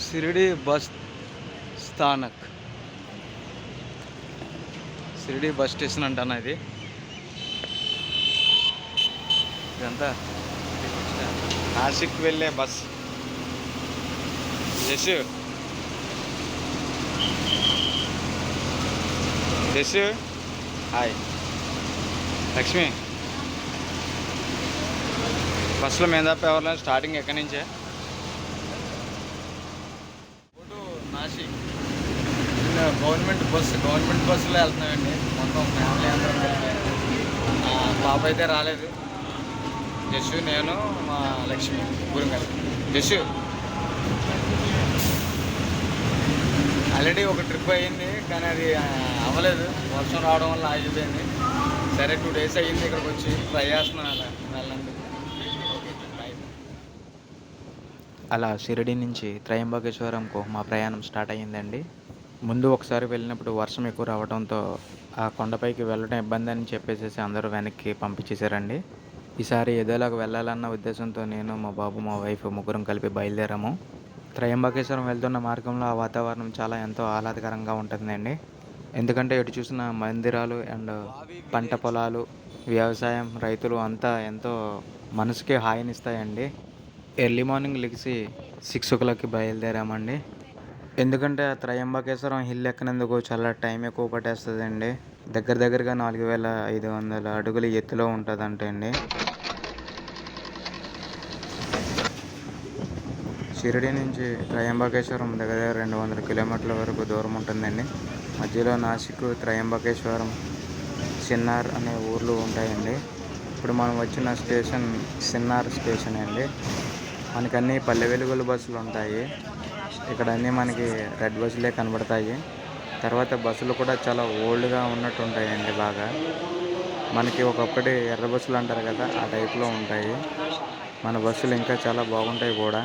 Shirdi bus స్థానక్. Shirdi bus station అంటాను ఇది. ఇదంతా నాసిక్ వెళ్ళే బస్. జస్సు జస్సు హాయ్. లక్ష్మి, బస్సులో మేము తప్ప ఎవరు స్టార్టింగ్ ఎక్కడి నుంచే నాసిక్. గవర్నమెంట్ బస్సులో వెళ్తున్నామండి. మొత్తం ఫ్యామిలీ అందరం కలిసి. పాప అయితే రాలేదు. జస్సు, నేను, మా లక్ష్మి ముగ్గురం కలిసి. జస్సు ఆల్రెడీ ఒక ట్రిప్ అయ్యింది, కానీ అది అవ్వలేదు. వర్షం రావడం వల్ల ఆగిపోయింది. సరే 2 days అయ్యింది ఇక్కడికి వచ్చి. ట్రై చేస్తున్నాను అలా వెళ్ళండి. అలా షిరిడి నుంచి త్రయంబకేశ్వరంకు మా ప్రయాణం స్టార్ట్ అయ్యిందండి. ముందు ఒకసారి వెళ్ళినప్పుడు వర్షం ఎక్కువ రావడంతో ఆ కొండపైకి వెళ్ళడం ఇబ్బంది అని చెప్పేసి అందరూ వెనక్కి పంపించేశారండి. ఈసారి ఏదోలాగా వెళ్ళాలన్న ఉద్దేశంతో నేను, మా బాబు, మా వైఫ్ ముగ్గురం కలిపి బయలుదేరాము. త్రయంబకేశ్వరం వెళ్తున్న మార్గంలో ఆ వాతావరణం ఎంతో ఆహ్లాదకరంగా ఉంటుందండి. ఎందుకంటే ఎటు చూసిన మందిరాలు అండ్ పంట పొలాలు, వ్యవసాయం, రైతులు అంతా ఎంతో మనసుకి హాయినిస్తాయండి. ఎర్లీ మార్నింగ్ లెగిసి 6 o'clockకి బయలుదేరామండి. ఎందుకంటే ఆ త్రయంబకేశ్వరం హిల్ ఎక్కినందుకు చాలా టైం ఎక్కువ పట్టేస్తుందండి. దగ్గరగా 4500 అడుగుల ఎత్తులో ఉంటుందంటే అండి. షిరిడి నుంచి త్రయంబకేశ్వరం దగ్గర 200 కిలోమీటర్ల వరకు దూరం ఉంటుందండి. మధ్యలో నాసిక్, త్రయంబకేశ్వరం, సిన్నార్ అనే ఊర్లు ఉంటాయండి. ఇప్పుడు మనం వచ్చిన స్టేషన్ సిన్నార్ స్టేషన్ అండి. మనకి అన్నీ పల్లె వెలుగుల బస్సులు ఉంటాయి. ఇక్కడ అన్నీ మనకి రెడ్ బస్సులే కనబడతాయి. తర్వాత బస్సులు కూడా చాలా ఓల్డ్గా ఉన్నట్టు ఉంటాయండి. బాగా మనకి ఒకప్పటి ఎర్ర బస్సులు అంటారు కదా, ఆ టైప్లో ఉంటాయి. మన బస్సులు ఇంకా చాలా బాగుంటాయి కూడా.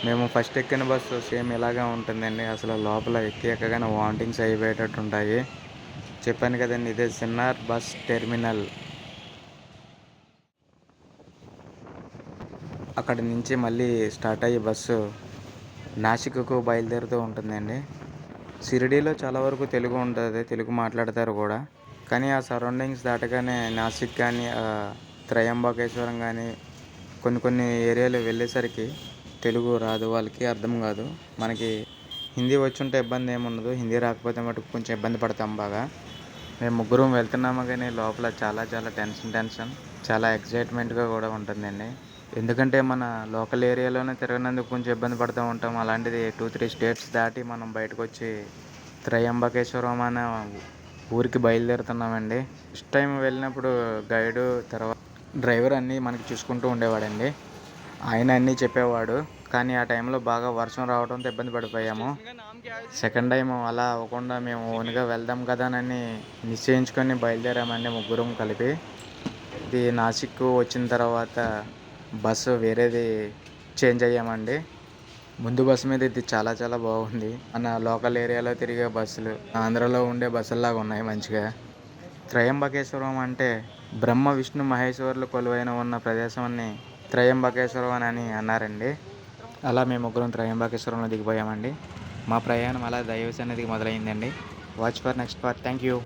మేము ఫస్ట్ ఎక్కిన బస్సు సేమ్ ఇలాగే ఉంటుందండి. అసలు లోపల ఎక్కగానే వామిటింగ్స్ అయిపోయేటట్టు ఉంటాయి. చెప్పాను కదండి, ఇదే సిన్నార్ బస్ టెర్మినల్. అక్కడి నుంచి మళ్ళీ స్టార్ట్ అయ్యే బస్సు నాసిక్కు బయలుదేరుతూ ఉంటుందండి. షిరిడీలో చాలా వరకు తెలుగు ఉంటుంది, తెలుగు మాట్లాడతారు కూడా. కానీ ఆ సరౌండింగ్స్ దాటగానే నాసిక్ కానీ, త్రయంబకేశ్వరం కానీ కొన్ని ఏరియాలు వెళ్ళేసరికి తెలుగు రాదు, వాళ్ళకి అర్థం కాదు. మనకి హిందీ వచ్చుంటే ఇబ్బంది ఏముండదు, హిందీ రాకపోతే మటుకు కొంచెం ఇబ్బంది పడతాం బాగా. మేము ముగ్గురం వెళ్తున్నాము, కానీ లోపల చాలా టెన్షన్, చాలా ఎక్సైట్మెంట్గా కూడా ఉంటుందండి. ఎందుకంటే మన లోకల్ ఏరియాలోనే తిరగనందుకు కొంచెం ఇబ్బంది పడుతూ ఉంటాం. అలాంటిది 2-3 స్టేట్స్ దాటి మనం బయటకు వచ్చి త్రయంబకేశ్వరం అనే ఊరికి బయలుదేరుతున్నామండి. ఫస్ట్ టైం వెళ్ళినప్పుడు గైడు తర్వాత డ్రైవర్ అన్నీ మనకి చూసుకుంటూ ఉండేవాడండి. ఆయన అన్నీ చెప్పేవాడు. కానీ ఆ టైంలో బాగా వర్షం రావడంతో ఇబ్బంది పడిపోయాము. సెకండ్ టైం అలా అవ్వకుండా మేము ఓన్గా వెళ్దాం కదా అని నిశ్చయించుకొని బయలుదేరామండి ముగ్గురం కలిపి. ఇది నాసిక్ వచ్చిన తర్వాత బస్సు వేరేది చేంజ్ అయ్యామండి. ముందు బస్సు మీద ఇది చాలా బాగుంది. మన లోకల్ ఏరియాలో తిరిగే బస్సులు, ఆంధ్రాలో ఉండే బస్సుల్లాగా ఉన్నాయి మంచిగా. త్రయంబకేశ్వరం అంటే బ్రహ్మ విష్ణు మహేశ్వరులు కొలువైన ఉన్న ప్రదేశాన్ని త్రయంబకేశ్వరం అని అన్నారండి. అలా మేము ముగ్గురం త్రయంబకేశ్వరంలో దిగిపోయామండి. మా ప్రయాణం అలా దైవ సన్నిధికి మొదలైందండి. Watch for next part. Thank you.